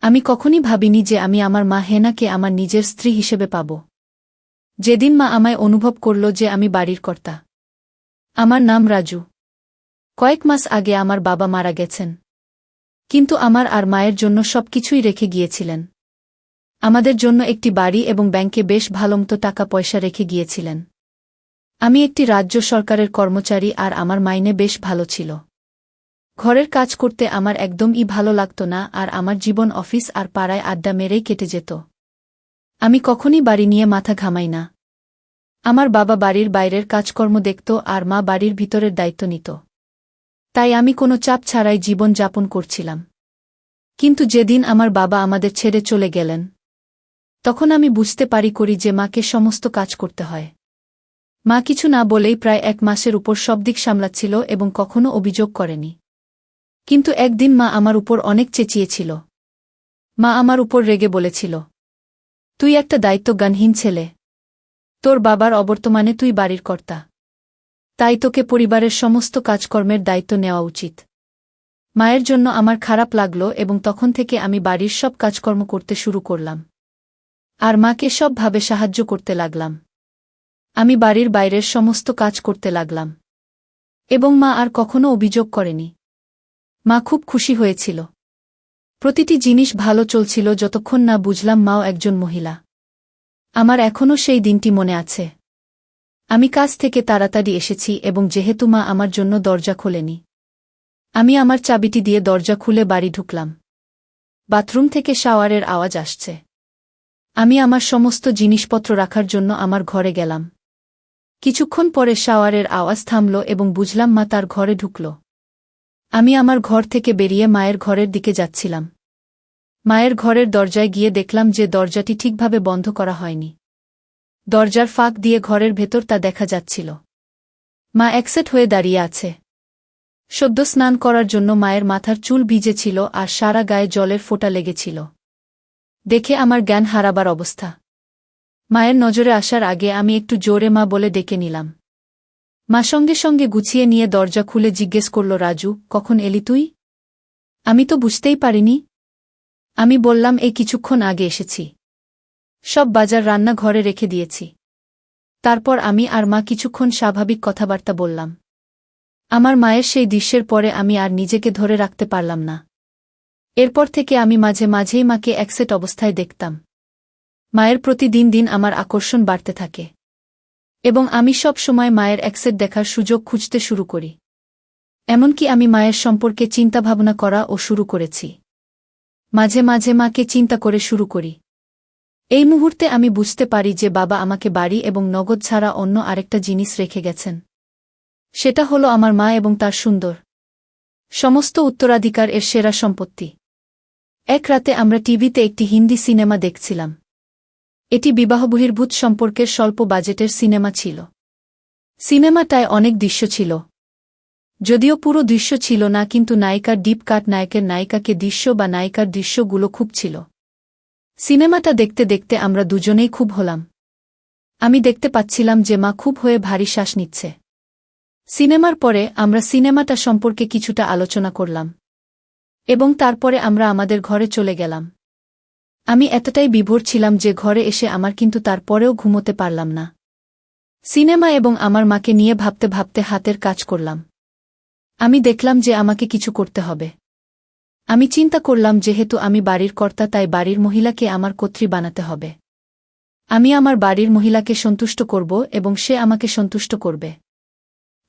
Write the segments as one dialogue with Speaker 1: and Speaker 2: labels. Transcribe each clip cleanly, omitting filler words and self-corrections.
Speaker 1: আমি কখনই ভাবিনি যে আমি আমার মা হেনাকে আমার নিজের স্ত্রী হিসেবে পাব। যেদিন মা আমায় অনুভব করল যে আমি বাড়ির কর্তা। আমার নাম রাজু। কয়েক মাস আগে আমার বাবা মারা গেছেন। কিন্তু আমার আর মায়ের জন্য সবকিছুই রেখে গিয়েছিলেন। আমাদের জন্য একটি বাড়ি এবং ব্যাংকে বেশ ভালোমতো টাকা পয়সা রেখে গিয়েছিলেন। আমি একটি রাজ্য সরকারের কর্মচারী আর আমার মাইনে বেশ ভালো ছিল। ঘরের কাজ করতে আমার একদমই ভালো লাগত না আর আমার জীবন অফিস আর পাড়ায় আড্ডা মেরেই কেটে যেত। আমি কখনই বাড়ি নিয়ে মাথা ঘামাই না। আমার বাবা বাড়ির বাইরের কাজকর্ম দেখত আর মা বাড়ির ভিতরের দায়িত্ব নিত। তাই আমি কোনো চাপ ছাড়াই জীবন যাপন করছিলাম। কিন্তু যেদিন আমার বাবা আমাদের ছেড়ে চলে গেলেন, তখন আমি বুঝতে করি যে মাকে সমস্ত কাজ করতে হয়। মা কিছু না বলেই প্রায় 1 মাসের উপর সব দিক সামলাচ্ছিল এবং কখনো অভিযোগ করেনি। কিন্তু একদিন মা আমার উপর অনেক চেঁচিয়েছিল। মা আমার উপর রেগে বলেছিল, তুই একটা দায়িত্বজ্ঞানহীন ছেলে। তোর বাবার অবর্তমানে তুই বাড়ির কর্তা। তাই তোকে পরিবারের সমস্ত কাজকর্মের দায়িত্ব নেওয়া উচিত। মায়ের জন্য আমার খারাপ লাগল এবং তখন থেকে আমি বাড়ির সব কাজকর্ম করতে শুরু করলাম। আর মাকে সবভাবে সাহায্য করতে লাগলাম। আমি বাড়ির বাইরের সমস্ত কাজ করতে লাগলাম। এবং মা আর কখনো অভিযোগ করেনি। মা খুব খুশি হয়েছিল। প্রতিটি জিনিস ভালো চলছিল যতক্ষণ না বুঝলাম মাও একজন মহিলা। আমার এখনও সেই দিনটি মনে আছে। আমি কাজ থেকে তাড়াতাড়ি এসেছি এবং যেহেতু মা আমার জন্য দরজা খোলেনি, আমি আমার চাবিটি দিয়ে দরজা খুলে বাড়ি ঢুকলাম। বাথরুম থেকে শাওয়ারের আওয়াজ আসছে। আমি আমার সমস্ত জিনিসপত্র রাখার জন্য আমার ঘরে গেলাম। কিছুক্ষণ পরে শাওয়ারের আওয়াজ থামল এবং বুঝলাম মা তার ঘরে ঢুকল। আমি আমার ঘর থেকে বেরিয়ে মায়ের ঘরের দিকে যাচ্ছিলাম। মায়ের ঘরের দরজায় গিয়ে দেখলাম যে দরজাটি ঠিকভাবে বন্ধ করা হয়নি। দরজার ফাঁক দিয়ে ঘরের ভেতর তা দেখা যাচ্ছিল। মা একসেট হয়ে দাঁড়িয়ে আছে। সদ্য স্নান করার জন্য মায়ের মাথার চুল ভিজে ছিল আর সারা গায়ে জলের ফোঁটা লেগেছিল। দেখে আমার জ্ঞান হারাবার অবস্থা। মায়ের নজরে আসার আগে আমি একটু জোরে মা বলে ডেকে নিলাম। মা সঙ্গে সঙ্গে গুছিয়ে নিয়ে দরজা খুলে জিজ্ঞেস করল, রাজু, কখন এলি তুই? আমি তো বুঝতেই পারিনি। আমি বললাম, এই কিছুক্ষণ আগে এসেছি। সব বাজার রান্না ঘরে রেখে দিয়েছি। তারপর আমি আর মা কিছুক্ষণ স্বাভাবিক কথাবার্তা বললাম। আমার মায়ের সেই দৃশ্যের পরে আমি আর নিজেকে ধরে রাখতে পারলাম না। এরপর থেকে আমি মাঝে মাঝেই মাকে একসেট অবস্থায় দেখতাম। মায়ের প্রতি দিন দিন আমার আকর্ষণ বাড়তে থাকে এবং আমি সব সময় মায়ের একসেট দেখার সুযোগ খুঁজতে শুরু করি। এমনকি আমি মায়ের সম্পর্কে চিন্তাভাবনা করা ও শুরু করেছি। মাঝে মাঝে মাকে চিন্তা করে শুরু করি। এই মুহূর্তে আমি বুঝতে পারি যে বাবা আমাকে বাড়ি এবং নগদ ছাড়া অন্য আরেকটা জিনিস রেখে গেছেন। সেটা হলো আমার মা এবং তার সুন্দর সমস্ত উত্তরাধিকার এর সেরা সম্পত্তি। এক রাতে আমরা টিভিতে একটি হিন্দি সিনেমা দেখছিলাম। এটি বিবাহবহির্ভূত সম্পর্কের স্বল্প বাজেটের সিনেমা ছিল। সিনেমাটায় অনেক দৃশ্য ছিল। যদিও পুরো দৃশ্য ছিল না, কিন্তু নায়িকার ডিপ কাট, নায়কের নায়িকাকে দৃশ্য বা নায়িকার দৃশ্যগুলো খুব ছিল। সিনেমাটা দেখতে দেখতে আমরা দুজনেই খুব হলাম। আমি দেখতে পাচ্ছিলাম যে মা খুব হয়ে ভারী শ্বাস নিচ্ছে। সিনেমার পরে আমরা সিনেমাটা সম্পর্কে কিছুটা আলোচনা করলাম এবং তারপরে আমরা আমাদের ঘরে চলে গেলাম। আমি এতটাই বিভোর ছিলাম যে ঘরে এসে আমার কিন্তু তারপরেও ঘুমোতে পারলাম না। সিনেমা এবং আমার মাকে নিয়ে ভাবতে ভাবতে হাতের কাজ করলাম। আমি দেখলাম যে আমাকে কিছু করতে হবে। আমি চিন্তা করলাম, যেহেতু আমি বাড়ির কর্তা, তাই বাড়ির মহিলাকে আমার কর্ত্রী বানাতে হবে। আমি আমার বাড়ির মহিলাকে সন্তুষ্ট করব এবং সে আমাকে সন্তুষ্ট করবে।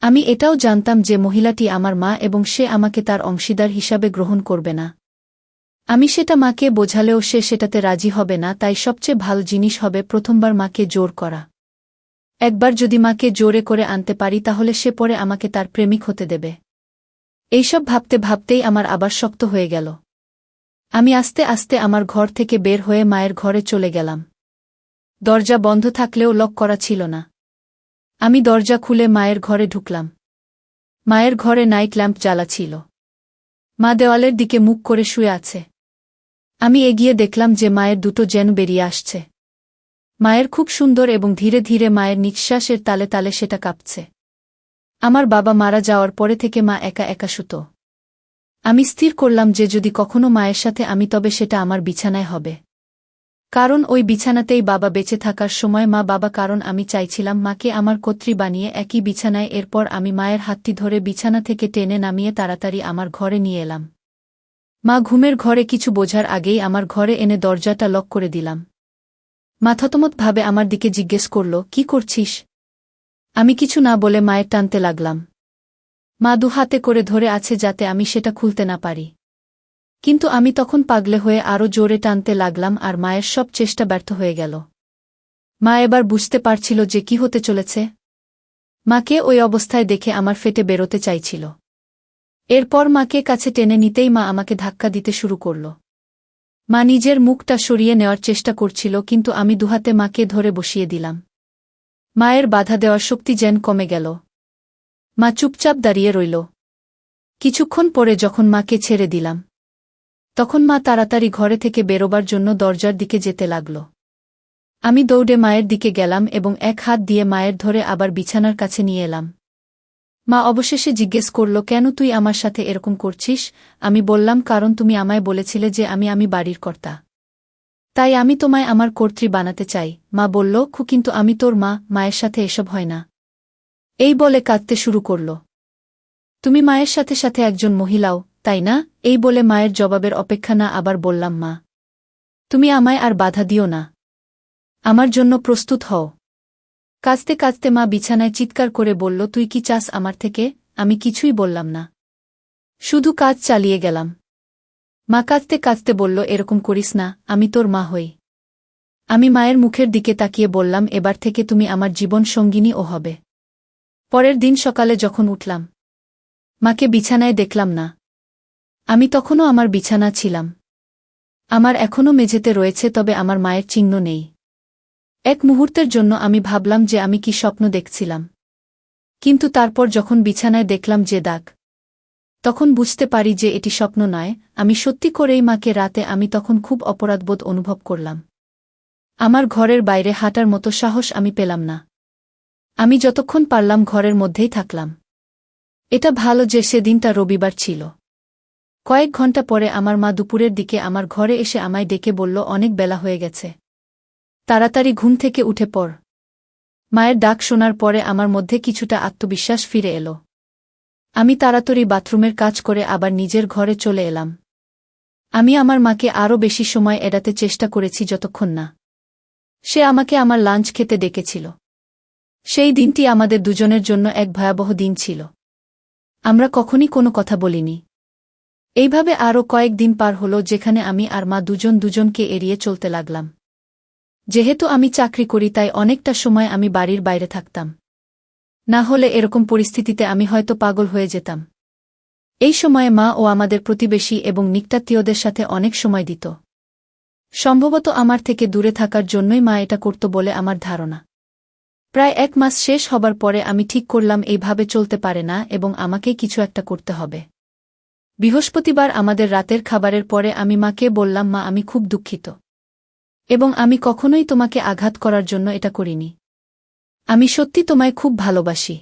Speaker 1: আমি এটাও জানতাম যে মহিলাটি আমার মা এবং সে আমাকে তার অংশীদার হিসাবে গ্রহণ করবে না। আমি সেটা মাকে বোঝালেও সে সেটাতে রাজি হবে না, তাই সবচেয়ে ভালো জিনিস হবে প্রথমবার মাকে জোর করা। একবার যদি মাকে জোরে করে আনতে পারি তাহলে সে পরে আমাকে তার প্রেমিক হতে দেবে। এইসব ভাবতে ভাবতেই আমার আবার শক্ত হয়ে গেল। আমি আস্তে আস্তে আমার ঘর থেকে বের হয়ে মায়ের ঘরে চলে গেলাম। দরজা বন্ধ থাকলেও লক করা ছিল না। আমি দরজা খুলে মায়ের ঘরে ঢুকলাম। মায়ের ঘরে নাইট ল্যাম্প জ্বালা ছিল। মা দেওয়ালের দিকে মুখ করে শুয়ে আছে। আমি এগিয়ে দেখলাম যে মায়ের দুটো যেন বেরিয়ে আসছে। মায়ের খুব সুন্দর এবং ধীরে ধীরে মায়ের নিঃশ্বাসের তালে তালে সেটা কাঁপছে। আমার বাবা মারা যাওয়ার পরে থেকে মা একা একা শুতো। আমি স্থির করলাম যে যদি কখনো মায়ের সাথে আমি তবে সেটা আমার বিছানায় হবে। কারণ ওই বিছানাতেই বাবা বেঁচে থাকার সময় মা বাবা, কারণ আমি চাইছিলাম মাকে আমার কর্ত্রী বানিয়ে একই বিছানায়। এরপর আমি মায়ের হাতটি ধরে বিছানা থেকে টেনে নামিয়ে তাড়াতাড়ি আমার ঘরে নিয়ে এলাম। মা ঘুমের ঘরে কিছু বোঝার আগেই আমার ঘরে এনে দরজাটা লক করে দিলাম। মা থতমতভাবে আমার দিকে জিজ্ঞেস করল, কি করছিস? আমি কিছু না বলে মায়ের টানতে লাগলাম। মা দুহাতে করে ধরে আছে যাতে আমি সেটা খুলতে না পারি। কিন্তু আমি তখন পাগলে হয়ে আরও জোরে টানতে লাগলাম আর মায়ের সব চেষ্টা ব্যর্থ হয়ে গেল। মা এবার বুঝতে পারছিল যে কি হতে চলেছে। মাকে ওই অবস্থায় দেখে আমার ফেটে বেরোতে চাইছিল। এরপর মাকে কাছে টেনে নিতেই মা আমাকে ধাক্কা দিতে শুরু করল। মা নিজের মুখটা সরিয়ে নেওয়ার চেষ্টা করছিল, কিন্তু আমি দুহাতে মাকে ধরে বসিয়ে দিলাম। মায়ের বাধা দেওয়ার শক্তি যেন কমে গেল। মা চুপচাপ দাঁড়িয়ে রইল। কিছুক্ষণ পরে যখন মাকে ছেড়ে দিলাম, তখন মা তাড়াতাড়ি ঘরে থেকে বেরোবার জন্য দরজার দিকে যেতে লাগল। আমি দৌড়ে মায়ের দিকে গেলাম এবং এক হাত দিয়ে মায়ের ধরে আবার বিছানার কাছে নিয়ে এলাম। মা অবশেষে জিজ্ঞেস করল, কেন তুই আমার সাথে এরকম করছিস? আমি বললাম, কারণ তুমি আমায় বলেছিলে যে আমি বাড়ির কর্তা, তাই আমি তোমায় আমার কর্ত্রী বানাতে চাই। মা বলল, কিন্তু আমি তোর মা, মায়ের সাথে এসব হয় না। এই বলে কাঁদতে শুরু করল। তুমি মায়ের সাথে সাথে একজন মহিলাও, তাই না? এই বলে মায়ের জবাবের অপেক্ষা না আবার বললাম, মা, তুমি আমায় আর বাধা দিও না, আমার জন্য প্রস্তুত হও। কাঁদতে কাঁদতে মা বিছানায় চিৎকার করে বলল, তুই কি চাস আমার থেকে? আমি কিছুই বললাম না, শুধু কাজ চালিয়ে গেলাম। মা কাঁদতে কাঁদতে বলল, এরকম করিস না, আমি তোর মা হই। আমি মায়ের মুখের দিকে তাকিয়ে বললাম, এবার থেকে তুমি আমার জীবন সঙ্গিনী ও হবে। পরের দিন সকালে যখন উঠলাম, মাকে বিছানায় দেখলাম না। আমি তখনও আমার বিছানা ছিলাম। আমার এখনও মেঝেতে রয়েছে, তবে আমার মায়ের চিহ্ন নেই। এক মুহূর্তের জন্য আমি ভাবলাম যে আমি কি স্বপ্ন দেখছিলাম, কিন্তু তারপর যখন বিছানায় দেখলাম যে দাগ, তখন বুঝতে পারি যে এটি স্বপ্ন নয়, আমি সত্যি করেই মাকে। রাতে আমি তখন খুব অপরাধবোধ অনুভব করলাম। আমার ঘরের বাইরে হাঁটার মতো সাহস আমি পেলাম না। আমি যতক্ষণ পারলাম ঘরের মধ্যেই থাকলাম। এটা ভালো যে সেদিনটা রবিবার ছিল। কয়েক ঘন্টা পরে আমার মা দুপুরের দিকে আমার ঘরে এসে আমায় ডেকে বলল, অনেক বেলা হয়ে গেছে, তাড়াতাড়ি ঘুম থেকে উঠে পড়। মায়ের ডাক শোনার পরে আমার মধ্যে কিছুটা আত্মবিশ্বাস ফিরে এলো। আমি তাড়াতাড়ি বাথরুমের কাজ করে আবার নিজের ঘরে চলে এলাম। আমি আমার মাকে আরও বেশি সময় এড়াতে চেষ্টা করেছি যতক্ষণ না সে আমাকে আমার লাঞ্চ খেতে ডেকেছিল। সেই দিনটি আমাদের দুজনের জন্য এক ভয়াবহ দিন ছিল। আমরা কখনই কোনো কথা বলিনি। এইভাবে আরও কয়েক দিন পার হলো, যেখানে আমি আর মা দুজনকে এড়িয়ে চলতে লাগলাম। যেহেতু আমি চাকরি করি, তাই অনেকটা সময় আমি বাড়ির বাইরে থাকতাম। না হলে এরকম পরিস্থিতিতে আমি হয়তো পাগল হয়ে যেতাম। এই সময়ে মা ও আমাদের প্রতিবেশী এবং নিকটাত্মীয়দের সাথে অনেক সময় দিত। সম্ভবত আমার থেকে দূরে থাকার জন্যই মা এটা করত বলে আমার ধারণা। প্রায় 1 মাস শেষ হবার পরে আমি ঠিক করলাম এইভাবে চলতে পারে না এবং আমাকেই কিছু একটা করতে হবে। বৃহস্পতিবার আমাদের রাতের খাবারের পরে আমি মাকে বললাম, মা, আমি খুব দুঃখিত এবং আমি কখনোই তোমাকে আঘাত করার জন্য এটা করিনি। আমি সত্যি তোমায় খুব ভালোবাসি।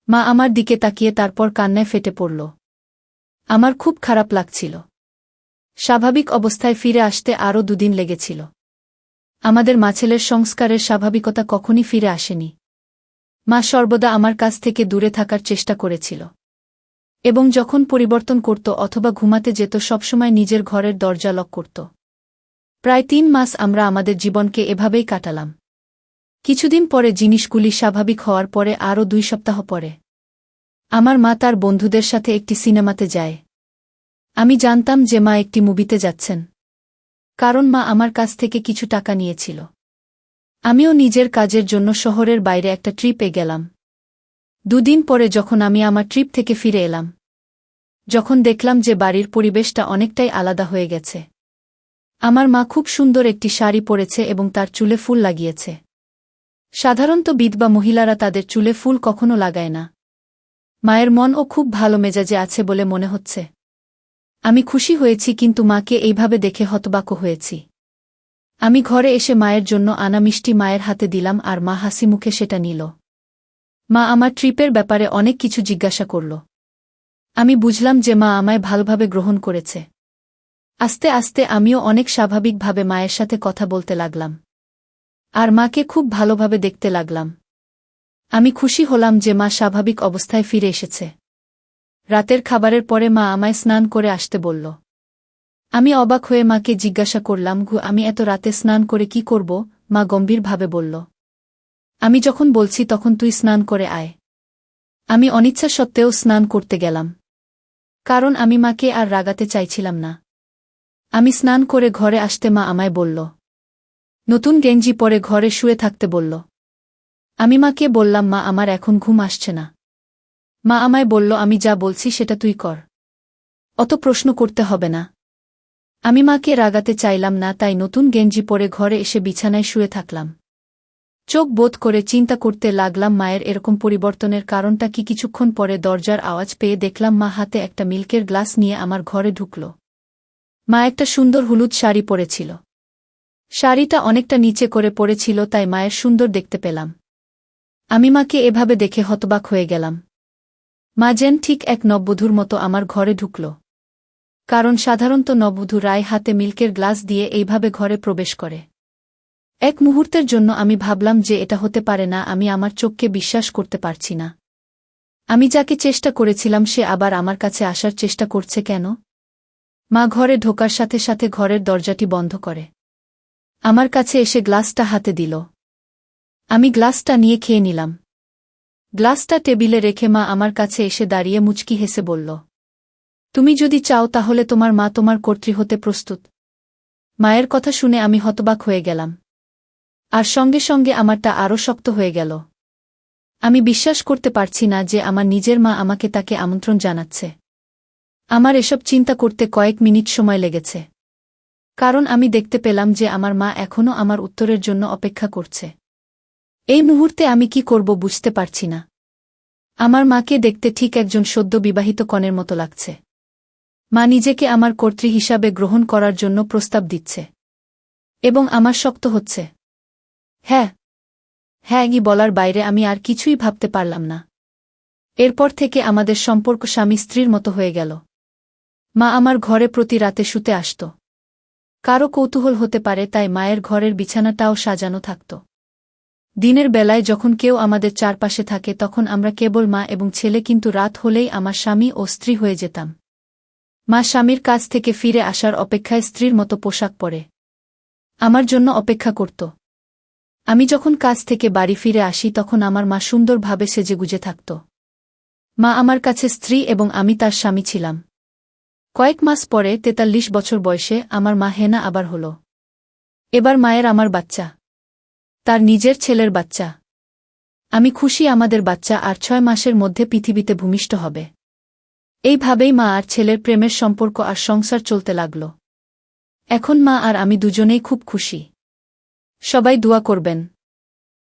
Speaker 1: মা আমার দিকে তাকিয়ে তারপর কান্নায় ফেটে পড়ল। আমার খুব খারাপ লাগছিল। স্বাভাবিক অবস্থায় ফিরে আসতে আরও 2 দিন লেগেছিল। আমাদের মাছেলের সংস্কারের স্বাভাবিকতা কখনই ফিরে আসেনি। মা সর্বদা আমার কাছ থেকে দূরে থাকার চেষ্টা করেছিল এবং যখন পরিবর্তন করত অথবা ঘুমাতে যেত সবসময় নিজের ঘরের দরজা লক করত। প্রায় 3 মাস আমরা আমাদের জীবনকে এভাবেই কাটালাম। কিছুদিন পরে জিনিসগুলি স্বাভাবিক হওয়ার পরে আরও 2 সপ্তাহ পরে আমার মা তার বন্ধুদের সাথে একটি সিনেমাতে যায়। আমি জানতাম যে মা একটি মুভিতে যাচ্ছেন, কারণ মা আমার কাছ থেকে কিছু টাকা নিয়েছিল। আমিও নিজের কাজের জন্য শহরের বাইরে একটা ট্রিপে গেলাম। 2 দিন পরে যখন আমি আমার ট্রিপ থেকে ফিরে এলাম, যখন দেখলাম যে বাড়ির পরিবেশটা অনেকটাই আলাদা হয়ে গেছে। আমার মা খুব সুন্দর একটি শাড়ি পরেছে এবং তার চুলে ফুল লাগিয়েছে। সাধারণত বিধবা মহিলারা তাদের চুলে ফুল কখনো লাগায় না। মায়ের মনও খুব ভালো মেজাজে আছে বলে মনে হচ্ছে। আমি খুশি হয়েছি, কিন্তু মাকে এইভাবে দেখে হতবাক হয়েছি। আমি ঘরে এসে মায়ের জন্য আনা মিষ্টি মায়ের হাতে দিলাম আর মা হাসি মুখে সেটা নিল। মা আমার ট্রিপের ব্যাপারে অনেক কিছু জিজ্ঞাসা করল। আমি বুঝলাম যে মা আমায় ভালোভাবে গ্রহণ করেছে। আস্তে আস্তে আমিও অনেক স্বাভাবিকভাবে মায়ের সাথে কথা বলতে লাগলাম। আর মাকে খুব ভালোভাবে দেখতে লাগলাম। আমি খুশি হলাম যে মা স্বাভাবিক অবস্থায় ফিরে এসেছে। রাতের খাবারের পরে মা আমায় স্নান করে আসতে বলল। আমি অবাক হয়ে মাকে জিজ্ঞাসা করলাম, আমি এত রাতে স্নান করে কি করব? মা গম্ভীরভাবে বলল, আমি যখন বলছি তখন তুই স্নান করে আয়। আমি অনিচ্ছা সত্ত্বেও স্নান করতে গেলাম। কারণ আমি মাকে আর রাগাতে চাইছিলাম না। আমি স্নান করে ঘরে আসতে মা আমায় বলল, নতুন গেঞ্জি পরে ঘরে শুয়ে থাকতে বলল। আমি মাকে বললাম, মা আমার এখন ঘুম আসছে না। মা আমায় বলল, আমি যা বলছি সেটা তুই কর। অত প্রশ্ন করতে হবে না। আমি মাকে রাগাতে চাইলাম না, তাই নতুন গেঞ্জি পরে ঘরে এসে বিছানায় শুয়ে থাকলাম। চোখ বোধ করে চিন্তা করতে লাগলাম মায়ের এরকম পরিবর্তনের কারণটা কি। কিছুক্ষণ পরে দরজার আওয়াজ পেয়ে দেখলাম মা হাতে একটা মিল্কের গ্লাস নিয়ে আমার ঘরে ঢুকল। মা একটা সুন্দর হলুদ শাড়ি পরেছিল। শাড়িটা অনেকটা নিচে করে পরেছিল, তাই মায়ের সুন্দর দেখতে পেলাম। আমি মাকে এভাবে দেখে হতবাক হয়ে গেলাম। মা যেন ঠিক এক নববধূর মতো আমার ঘরে ঢুকল। কারণ সাধারণত নববধূ রায় হাতে মিল্কের গ্লাস দিয়ে এইভাবে ঘরে প্রবেশ করে। এক মুহূর্তের জন্য আমি ভাবলাম যে এটা হতে পারে না। আমি আমার চোখকে বিশ্বাস করতে পারছি না। আমি যাকে চেষ্টা করেছিলাম সে আবার আমার কাছে আসার চেষ্টা করছে কেন? মা ঘরে ঢোকার সাথে সাথে ঘরের দরজাটি বন্ধ করে আমার কাছে এসে গ্লাসটা হাতে দিল। আমি গ্লাসটা নিয়ে খেয়ে নিলাম। গ্লাসটা টেবিলে রেখে মা আমার কাছে এসে দাঁড়িয়ে মুচকি হেসে বলল, তুমি যদি চাও তাহলে তোমার মা তোমার কর্ত্রী হতে প্রস্তুত। মায়ের কথা শুনে আমি হতবাক হয়ে গেলাম। আর সঙ্গে সঙ্গে আমারটা আরও শক্ত হয়ে গেল। আমি বিশ্বাস করতে পারছি না যে আমার নিজের মা আমাকে তাকে আমন্ত্রণ জানাচ্ছে। আমার এসব চিন্তা করতে কয়েক মিনিট সময় লেগেছে। কারণ আমি দেখতে পেলাম যে আমার মা এখনও আমার উত্তরের জন্য অপেক্ষা করছে। এই মুহূর্তে আমি কি করব বুঝতে পারছি না। আমার মাকে দেখতে ঠিক একজন সদ্য বিবাহিত কনের মতো লাগছে। মা নিজেকে আমার কর্ত্রী হিসাবে গ্রহণ করার জন্য প্রস্তাব দিচ্ছে। এবং আমার শক্ত হচ্ছে। হ্যাঁ হ্যাঁ বলার বাইরে আমি আর কিছুই ভাবতে পারলাম না। এরপর থেকে আমাদের সম্পর্ক স্বামী স্ত্রীর মতো হয়ে গেল। মা আমার ঘরে প্রতি রাতে শুতে আসত। কারো কৌতূহল হতে পারে তাই মায়ের ঘরের বিছানাটাও সাজানো থাকত। দিনের বেলায় যখন কেউ আমাদের চারপাশে থাকে তখন আমরা কেবল মা এবং ছেলে, কিন্তু রাত হলেই আমার স্বামী ও স্ত্রী হয়ে যেতাম। মা স্বামীর কাছ থেকে ফিরে আসার অপেক্ষায় স্ত্রীর মতো পোশাক পরে আমার জন্য অপেক্ষা করত। আমি যখন কাজ থেকে বাড়ি ফিরে আসি তখন আমার মা সুন্দরভাবে সেজেগুজে থাকত। মা আমার কাছে স্ত্রী এবং আমি তার স্বামী ছিলাম। কয়েক মাস পরে ৪৩ বছর বয়সে আমার মা হেনা আবার হল। এবার মায়ের আমার বাচ্চা, তার নিজের ছেলের বাচ্চা। আমি খুশি আমাদের বাচ্চা আর ৬ মাসের মধ্যে পৃথিবীতে ভূমিষ্ঠ হবে। এইভাবেই মা আর ছেলের প্রেমের সম্পর্ক আর সংসার চলতে লাগল। এখন মা আর আমি দুজনেই খুব খুশি। সবাই দোয়া করবেন।